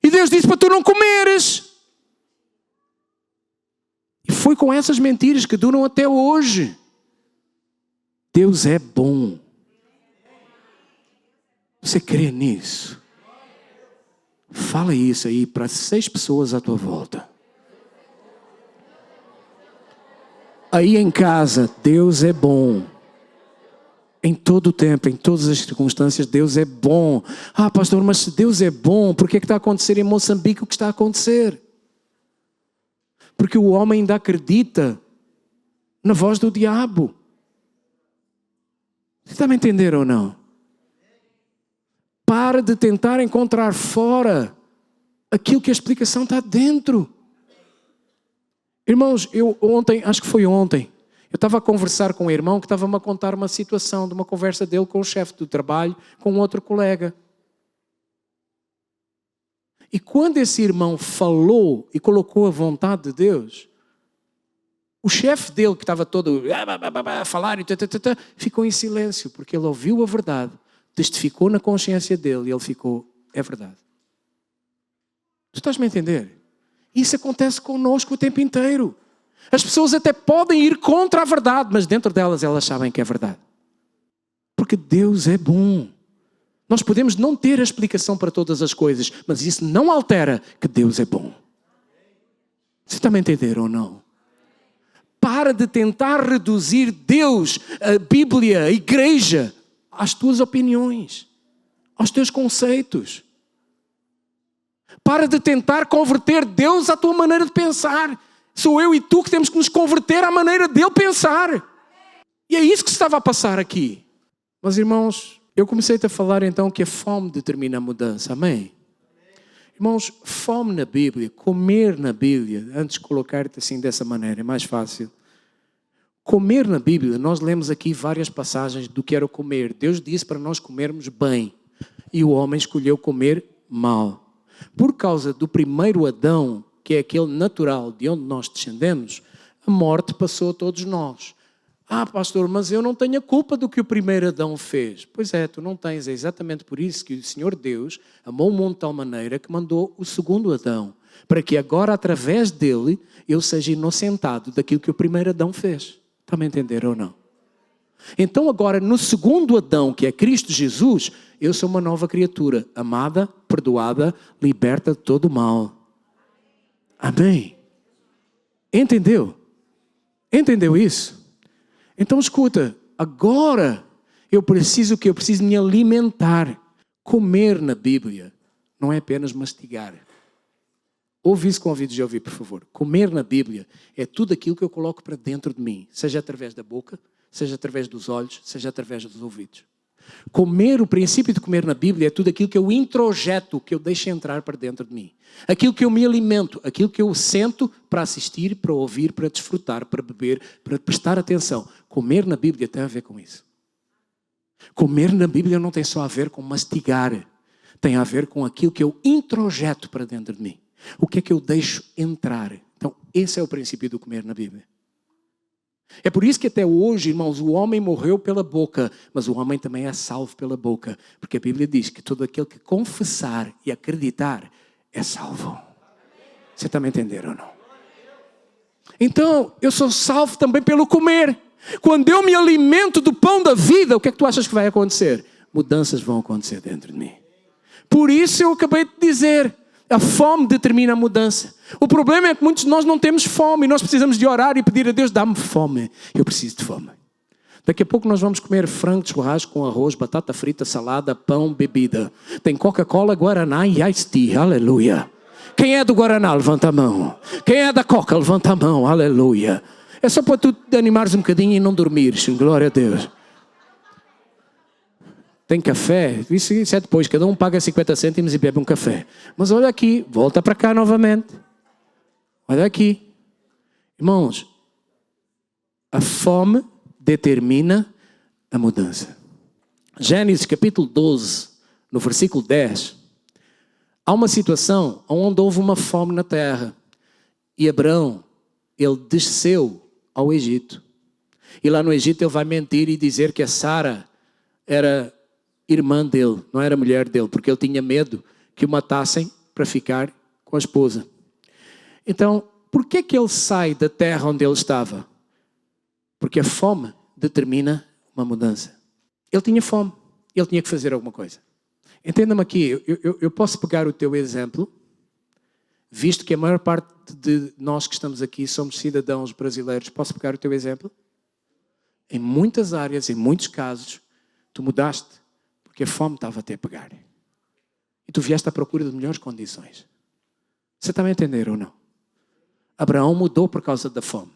A: E Deus disse para tu não comeres. E foi com essas mentiras que duram até hoje. Deus é bom. Você crê nisso? Fala isso aí para 6 pessoas à tua volta. Aí em casa, Deus é bom. Em todo o tempo, em todas as circunstâncias, Deus é bom. Ah, pastor, mas se Deus é bom, por que está a acontecer em Moçambique o que está a acontecer? Porque o homem ainda acredita na voz do diabo. Você está a me entender ou não? Para de tentar encontrar fora aquilo que a explicação está dentro. Irmãos, acho que foi ontem, eu estava a conversar com um irmão que estava-me a contar uma situação de uma conversa dele com o chefe do trabalho, com outro colega. E quando esse irmão falou e colocou a vontade de Deus, o chefe dele, que estava todo a falar, ficou em silêncio, porque ele ouviu a verdade, testificou na consciência dele e ele ficou: é verdade. Tu estás-me a entender? Isso acontece connosco o tempo inteiro. As pessoas até podem ir contra a verdade, mas dentro delas elas sabem que é verdade. Porque Deus é bom. Nós podemos não ter a explicação para todas as coisas, mas isso não altera que Deus é bom. Você está a entender ou não? Para de tentar reduzir Deus, a Bíblia, a igreja, às tuas opiniões, aos teus conceitos. Para de tentar converter Deus à tua maneira de pensar. Sou eu e tu que temos que nos converter à maneira dele pensar. E é isso que se estava a passar aqui. Mas irmãos, eu comecei a falar então que a fome determina a mudança. Amém? Irmãos, fome na Bíblia, comer na Bíblia, antes de colocar-te assim dessa maneira, é mais fácil. Comer na Bíblia, nós lemos aqui várias passagens do que era o comer. Deus disse para nós comermos bem. E o homem escolheu comer mal. Por causa do primeiro Adão, que é aquele natural de onde nós descendemos, a morte passou a todos nós. Ah, pastor, mas eu não tenho a culpa do que o primeiro Adão fez. Pois é, tu não tens. É exatamente por isso que o Senhor Deus amou o mundo de tal maneira que mandou o segundo Adão, para que agora, através dele, eu seja inocentado daquilo que o primeiro Adão fez. Está a me entender ou não? Então agora, no segundo Adão, que é Cristo Jesus, eu sou uma nova criatura, amada, perdoada, liberta de todo o mal. Amém? Entendeu? Entendeu isso? Então escuta, agora eu preciso me alimentar. Comer na Bíblia não é apenas mastigar. Ouve isso com ouvidos de ouvir, por favor. Comer na Bíblia é tudo aquilo que eu coloco para dentro de mim, seja através da boca, seja através dos olhos, seja através dos ouvidos. O princípio de comer na Bíblia é tudo aquilo que eu introjeto, que eu deixo entrar para dentro de mim. Aquilo que eu me alimento, aquilo que eu sento para assistir, para ouvir, para desfrutar, para beber, para prestar atenção. Comer na Bíblia tem a ver com isso. Comer na Bíblia não tem só a ver com mastigar, tem a ver com aquilo que eu introjeto para dentro de mim. O que é que eu deixo entrar? Então, esse é o princípio do comer na Bíblia. É por isso que até hoje, irmãos, o homem morreu pela boca, mas o homem também é salvo pela boca. Porque a Bíblia diz que todo aquele que confessar e acreditar é salvo. Você está me entendendo ou não? Então, eu sou salvo também pelo comer. Quando eu me alimento do pão da vida, o que é que tu achas que vai acontecer? Mudanças vão acontecer dentro de mim. Por isso eu acabei de dizer, a fome determina a mudança. O problema é que muitos de nós não temos fome. Nós precisamos de orar e pedir a Deus, dá-me fome. Eu preciso de fome. Daqui a pouco nós vamos comer frango de churrasco com arroz, batata frita, salada, pão, bebida. Tem Coca-Cola, Guaraná e Ice Tea. Aleluia. Quem é do Guaraná, levanta a mão. Quem é da Coca, levanta a mão. Aleluia. É só para tu te animares um bocadinho e não dormires. Glória a Deus. Tem café? Isso é depois. Cada um paga 50 cêntimos e bebe um café. Mas olha aqui. Volta para cá novamente. Olha aqui. Irmãos, a fome determina a mudança. Gênesis capítulo 12, no versículo 10. Há uma situação onde houve uma fome na terra. E Abraão, ele desceu ao Egito. E lá no Egito ele vai mentir e dizer que a Sara era irmã dele, não era mulher dele, porque ele tinha medo que o matassem para ficar com a esposa. Então, por que ele sai da terra onde ele estava? Porque a fome determina uma mudança. Ele tinha fome, ele tinha que fazer alguma coisa. Entenda-me aqui, eu posso pegar o teu exemplo, visto que a maior parte de nós que estamos aqui somos cidadãos brasileiros, posso pegar o teu exemplo? Em muitas áreas, em muitos casos, tu mudaste porque a fome estava a pegar. E tu vieste à procura de melhores condições. Você está a entender ou não? Abraão mudou por causa da fome.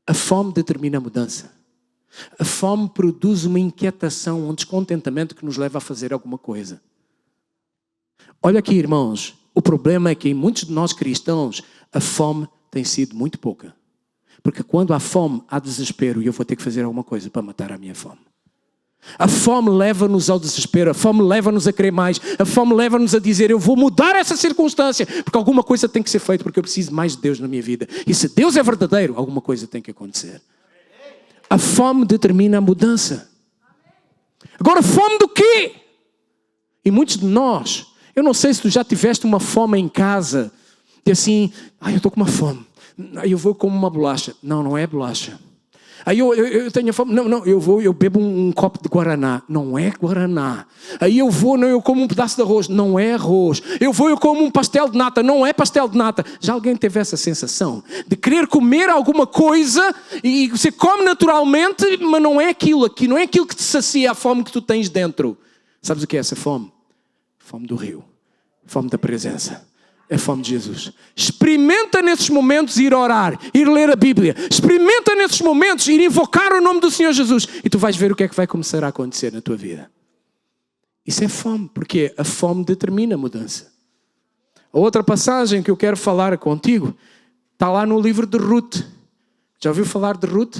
A: A fome determina a mudança. A fome produz uma inquietação, um descontentamento que nos leva a fazer alguma coisa. Olha aqui, irmãos, o problema é que em muitos de nós cristãos, a fome tem sido muito pouca. Porque quando há fome, há desespero e eu vou ter que fazer alguma coisa para matar a minha fome. A fome leva-nos ao desespero, a fome leva-nos a querer mais, a fome leva-nos a dizer eu vou mudar essa circunstância, porque alguma coisa tem que ser feita, porque eu preciso mais de Deus na minha vida. E se Deus é verdadeiro, alguma coisa tem que acontecer. A fome determina a mudança. Agora, fome do quê? E muitos de nós, eu não sei se tu já tiveste uma fome em casa, e assim, eu estou com uma fome, aí eu vou como uma bolacha. Não, não é bolacha. Aí eu tenho fome, não, eu bebo um copo de Guaraná, não é Guaraná. Aí eu como um pedaço de arroz, não é arroz. Eu como um pastel de nata, não é pastel de nata. Já alguém teve essa sensação de querer comer alguma coisa e você come naturalmente, mas não é aquilo aqui, não é aquilo que te sacia a fome que tu tens dentro. Sabes o que é essa fome? Fome do rio, fome da presença. É a fome de Jesus. Experimenta nesses momentos ir orar, ir ler a Bíblia. Experimenta nesses momentos ir invocar o nome do Senhor Jesus. E tu vais ver o que é que vai começar a acontecer na tua vida. Isso é fome, porque a fome determina a mudança. A outra passagem que eu quero falar contigo está lá no livro de Ruth. Já ouviu falar de Ruth?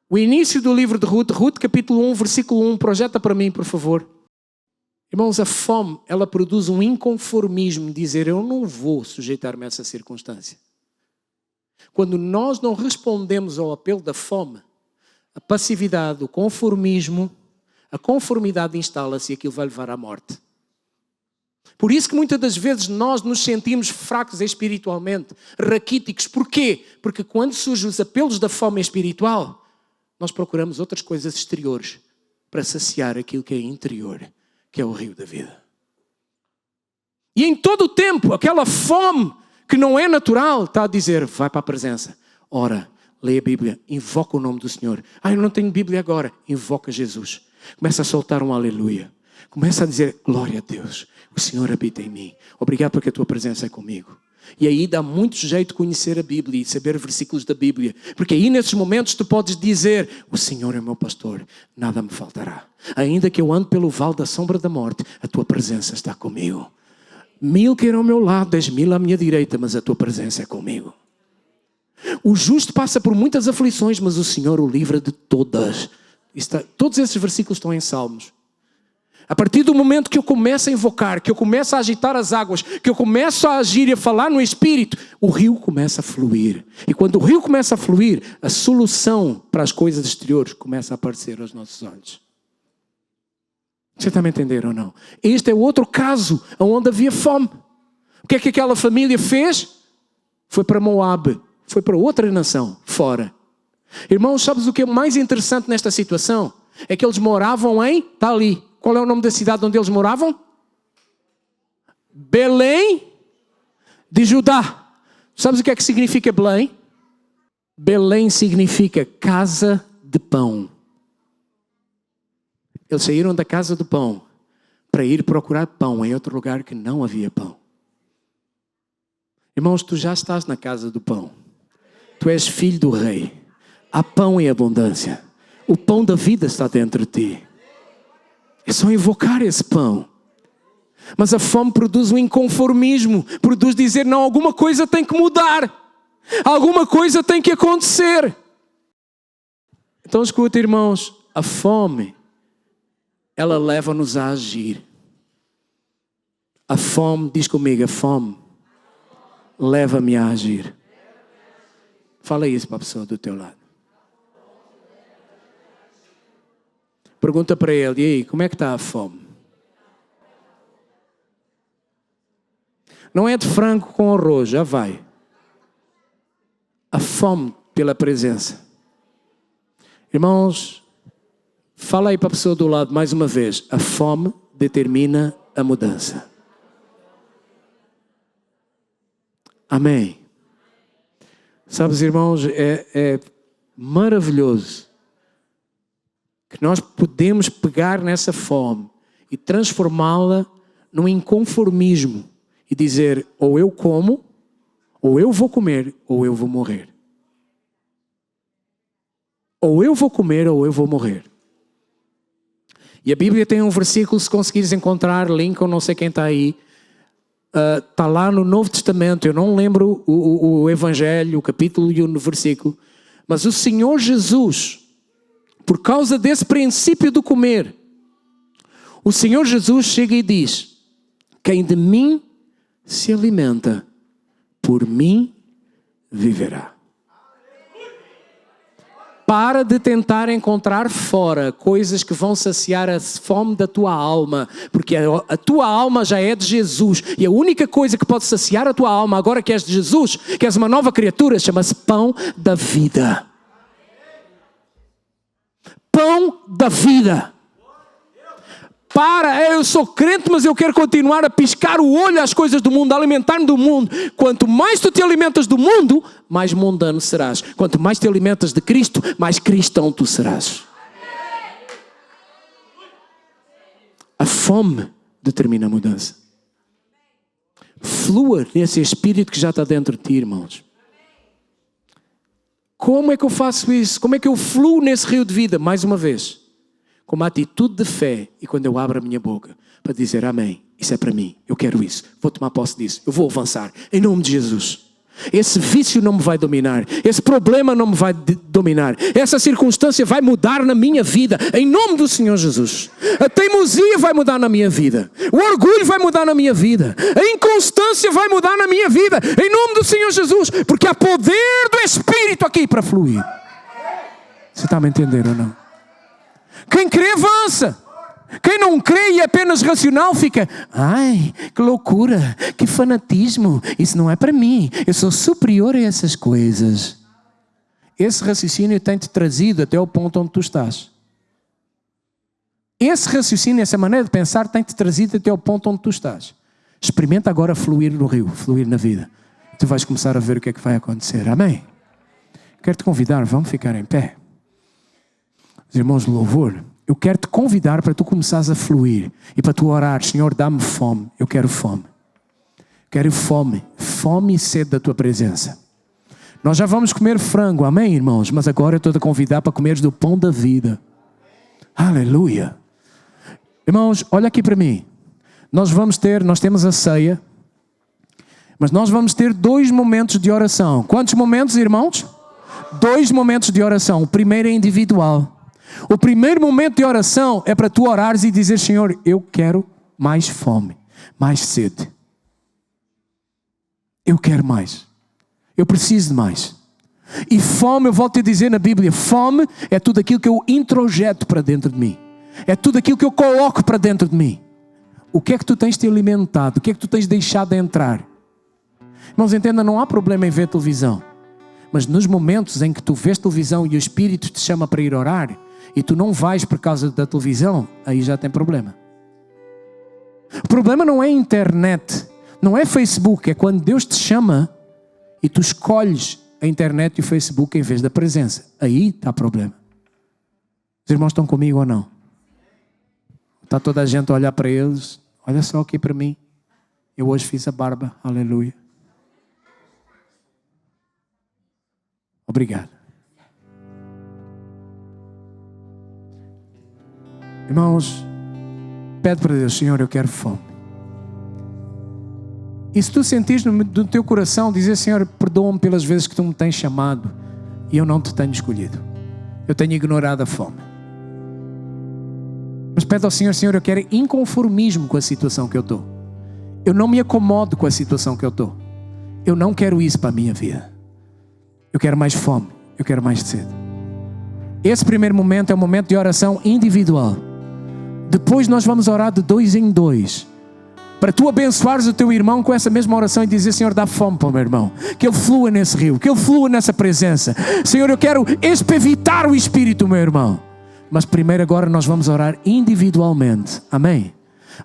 A: O início do livro de Ruth, Ruth capítulo 1, versículo 1. Projeta para mim, por favor. Irmãos, a fome, ela produz um inconformismo, dizer eu não vou sujeitar-me a essa circunstância. Quando nós não respondemos ao apelo da fome, a passividade, o conformismo, a conformidade instala-se e aquilo vai levar à morte. Por isso que muitas das vezes nós nos sentimos fracos espiritualmente, raquíticos. Porquê? Porque quando surgem os apelos da fome espiritual, nós procuramos outras coisas exteriores para saciar aquilo que é interior, que é o rio da vida. E em todo o tempo, aquela fome que não é natural, está a dizer, vai para a presença, ora, lê a Bíblia, invoca o nome do Senhor. Eu não tenho Bíblia agora, invoca Jesus. Começa a soltar um aleluia. Começa a dizer, glória a Deus, o Senhor habita em mim. Obrigado porque a tua presença é comigo. E aí dá muito jeito de conhecer a Bíblia e saber versículos da Bíblia. Porque aí nesses momentos tu podes dizer, o Senhor é meu pastor, nada me faltará. Ainda que eu ande pelo vale da sombra da morte, a tua presença está comigo. 1000 queiram ao meu lado, 10.000 à minha direita, mas a tua presença é comigo. O justo passa por muitas aflições, mas o Senhor o livra de todas. Todos esses versículos estão em Salmos. A partir do momento que eu começo a invocar, que eu começo a agitar as águas, que eu começo a agir e a falar no Espírito, o rio começa a fluir. E quando o rio começa a fluir, a solução para as coisas exteriores começa a aparecer aos nossos olhos. Você está a me entender ou não? Este é outro caso onde havia fome. O que é que aquela família fez? Foi para Moab, foi para outra nação, fora. Irmãos, sabes o que é mais interessante nesta situação? É que eles moravam está ali. Qual é o nome da cidade onde eles moravam? Belém de Judá. Sabes o que é que significa Belém? Belém significa casa de pão. Eles saíram da casa do pão para ir procurar pão em outro lugar que não havia pão. Irmãos, tu já estás na casa do pão. Tu és filho do rei. Há pão em abundância. O pão da vida está dentro de ti. É só invocar esse pão. Mas a fome produz um inconformismo. Produz dizer, não, alguma coisa tem que mudar. Alguma coisa tem que acontecer. Então escuta, irmãos. A fome, ela leva-nos a agir. A fome, diz comigo, a fome leva-me a agir. Fala isso para a pessoa do teu lado. Pergunta para ele, e aí, como é que está a fome? Não é de frango com arroz, já vai. A fome pela presença. Irmãos, fala aí para a pessoa do lado mais uma vez. A fome determina a mudança. Amém. Sabes, irmãos, é maravilhoso que nós podemos pegar nessa fome e transformá-la num inconformismo e dizer, ou eu como, ou eu vou comer, ou eu vou morrer. Ou eu vou comer, ou eu vou morrer. E a Bíblia tem um versículo, se conseguires encontrar, Lincoln, não sei quem está aí, está lá no Novo Testamento, eu não lembro o Evangelho, o capítulo e o versículo, mas o Senhor Jesus, por causa desse princípio do comer, o Senhor Jesus chega e diz, quem de mim se alimenta, por mim viverá. Para de tentar encontrar fora coisas que vão saciar a fome da tua alma, porque a tua alma já é de Jesus, e a única coisa que pode saciar a tua alma, agora que és de Jesus, que és uma nova criatura, chama-se pão da vida. Pão da vida. Eu sou crente, mas eu quero continuar a piscar o olho às coisas do mundo, a alimentar-me do mundo. Quanto mais tu te alimentas do mundo, mais mundano serás. Quanto mais te alimentas de Cristo, mais cristão tu serás. A fome determina a mudança. Flua nesse espírito que já está dentro de ti, irmãos. Como é que eu faço isso? Como é que eu fluo nesse rio de vida? Mais uma vez, com uma atitude de fé, e quando eu abro a minha boca para dizer amém, isso é para mim, eu quero isso, vou tomar posse disso, eu vou avançar, em nome de Jesus. Esse vício não me vai dominar, esse problema não me vai dominar, essa circunstância vai mudar na minha vida, em nome do Senhor Jesus. A teimosia vai mudar na minha vida, o orgulho vai mudar na minha vida, a inconstância vai mudar na minha vida, em nome do Senhor Jesus, porque há poder do Espírito aqui para fluir. Você está me entendendo ou não? Quem crê avança. Quem não crê e é apenas racional fica, ai, que loucura, que fanatismo, isso não é para mim, eu sou superior a essas coisas. Esse raciocínio tem-te trazido até o ponto onde tu estás. Esse raciocínio, essa maneira de pensar tem-te trazido até o ponto onde tu estás. Experimenta agora fluir no rio, fluir na vida. Tu vais começar a ver o que é que vai acontecer, amém? Quero te convidar, vamos ficar em pé. Os irmãos de louvor, eu quero te convidar para tu começares a fluir e para tu orar, Senhor, dá-me fome, eu quero fome. Quero fome, fome e sede da tua presença. Nós já vamos comer frango, amém, irmãos? Mas agora eu estou a convidar para comeres do pão da vida. Aleluia. Irmãos, olha aqui para mim. Nós temos a ceia, mas nós vamos ter 2 momentos de oração. Quantos momentos, irmãos? 2 momentos de oração. O primeiro é individual. O primeiro momento de oração é para tu orares e dizer, Senhor, eu quero mais fome, mais sede. Eu quero mais. Eu preciso de mais. E fome, eu volto a dizer na Bíblia, fome é tudo aquilo que eu introjeto para dentro de mim. É tudo aquilo que eu coloco para dentro de mim. O que é que tu tens te alimentado? O que é que tu tens deixado de entrar? Irmãos, entenda, não há problema em ver televisão. Mas nos momentos em que tu vês televisão e o Espírito te chama para ir orar, e tu não vais por causa da televisão, aí já tem problema. O problema não é a internet, não é Facebook, é quando Deus te chama e tu escolhes a internet e o Facebook em vez da presença. Aí está o problema. Os irmãos estão comigo ou não? Está toda a gente a olhar para eles? Olha só aqui para mim. Eu hoje fiz a barba. Aleluia. Obrigado. Irmãos, pede para Deus, Senhor, eu quero fome. E se tu sentires no teu coração dizer, Senhor, perdoa-me pelas vezes que tu me tens chamado e eu não te tenho escolhido. Eu tenho ignorado a fome. Mas pede ao Senhor, Senhor, eu quero inconformismo com a situação que eu estou. Eu não me acomodo com a situação que eu estou. Eu não quero isso para a minha vida. Eu quero mais fome. Eu quero mais sede. Esse primeiro momento é um momento de oração individual. Depois nós vamos orar de 2 em 2. Para tu abençoares o teu irmão com essa mesma oração e dizer: Senhor, dá fome para o meu irmão. Que ele flua nesse rio. Que ele flua nessa presença. Senhor, eu quero expevitar o Espírito do meu irmão. Mas primeiro agora nós vamos orar individualmente. Amém?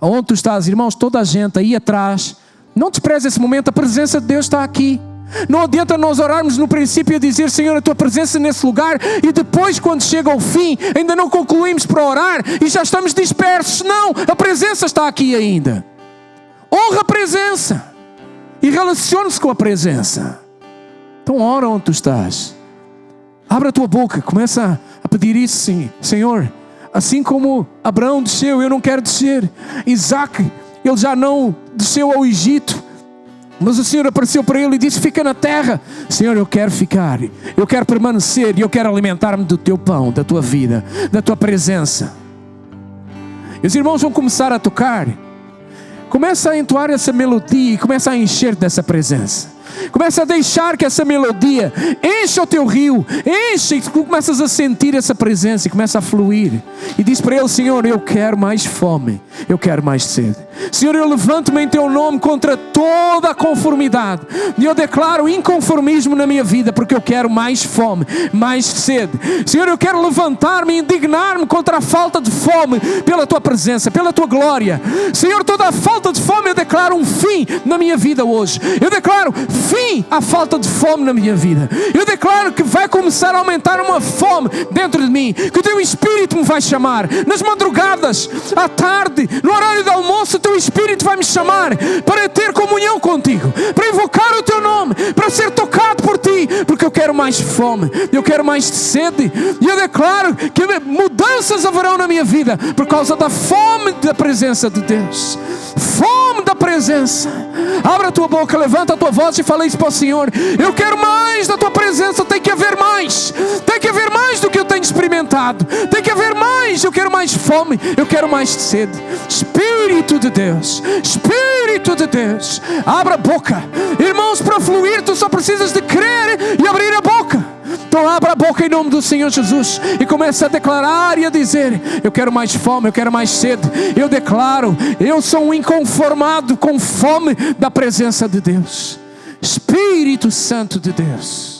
A: Aonde tu estás, irmãos, toda a gente aí atrás, não despreze esse momento. A presença de Deus está aqui. Não adianta nós orarmos no princípio e dizer: Senhor, a tua presença nesse lugar, e depois quando chega ao fim ainda não concluímos para orar e já estamos dispersos. Não, a presença está aqui ainda. Honra a presença e relacione-se com a presença. Então ora onde tu estás. Abre a tua boca, começa a pedir isso, sim. Senhor, assim como Abraão desceu, eu não quero descer. Isaac, ele já não desceu ao Egito, mas o Senhor apareceu para ele e disse: fica na terra. Senhor, eu quero ficar, eu quero permanecer, e eu quero alimentar-me do teu pão, da tua vida, da tua presença. E os irmãos vão começar a tocar. Começa a entoar essa melodia e começa a encher dessa presença. Começa a deixar que essa melodia encha o teu rio, enche, e tu começas a sentir essa presença e começa a fluir. E diz para ele: Senhor, eu quero mais fome, eu quero mais sede. Senhor, eu levanto-me em teu nome contra toda a conformidade, e eu declaro inconformismo na minha vida, porque eu quero mais fome, mais sede. Senhor, eu quero levantar-me e indignar-me contra a falta de fome pela tua presença, pela tua glória. Senhor, toda a falta de fome eu declaro um fim na minha vida hoje. Eu declaro fim à falta de fome na minha vida. Eu declaro que vai começar a aumentar uma fome dentro de mim, que o teu Espírito me vai chamar nas madrugadas, à tarde, no horário de almoço. O teu Espírito vai me chamar para ter comunhão contigo, para invocar o teu nome, para ser tocado por ti, porque eu quero mais fome, eu quero mais sede. E eu declaro que mudanças haverão na minha vida por causa da fome da presença de Deus. Fome da presença. Abra a tua boca, levanta a tua voz e fala isso para o Senhor: eu quero mais da tua presença. Tem que haver mais. Tem que haver mais do que eu tenho experimentado. Tem que haver mais. Eu quero mais fome. Eu quero mais sede. Espírito de Deus. Espírito de Deus. Abra a boca. Irmãos, para fluir tu só precisas de crer e abrir a boca. Então abra a boca em nome do Senhor Jesus e começa a declarar e a dizer: eu quero mais fome, eu quero mais sede. Eu declaro, eu sou um inconformado com fome da presença de Deus. Espírito Santo de Deus.